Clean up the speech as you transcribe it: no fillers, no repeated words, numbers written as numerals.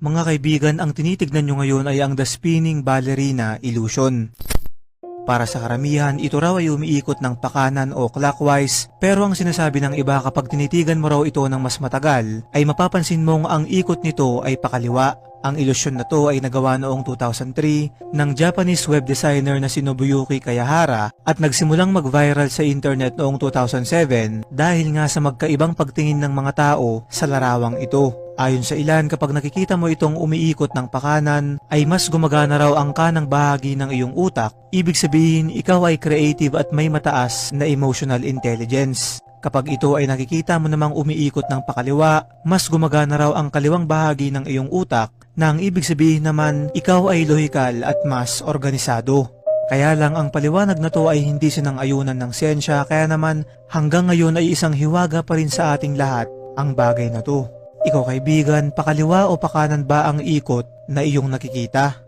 Mga kaibigan, ang tinitignan nyo ngayon ay ang The Spinning Ballerina Illusion. Para sa karamihan, ito raw ay umiikot ng pakanan o clockwise, pero ang sinasabi ng iba kapag tinitigan mo raw ito ng mas matagal, ay mapapansin mong ang ikot nito ay pakaliwa. Ang ilusyon na to ay nagawa noong 2003 ng Japanese web designer na si Nobuyuki Kayahara at nagsimulang mag-viral sa internet noong 2007 dahil nga sa magkaibang pagtingin ng mga tao sa larawang ito. Ayon sa ilan, kapag nakikita mo itong umiikot ng pakanan, ay mas gumagana raw ang kanang bahagi ng iyong utak. Ibig sabihin, ikaw ay creative at may mataas na emotional intelligence. Kapag ito ay nakikita mo namang umiikot ng pakaliwa, mas gumagana raw ang kaliwang bahagi ng iyong utak, na ang ibig sabihin naman, ikaw ay lohikal at mas organisado. Kaya lang ang paliwanag na to ay hindi sinang-ayunan ng siyensya, kaya naman hanggang ngayon ay isang hiwaga pa rin sa ating lahat ang bagay na to. Ikaw kaibigan, pakaliwa o pakanan ba ang ikot na iyong nakikita?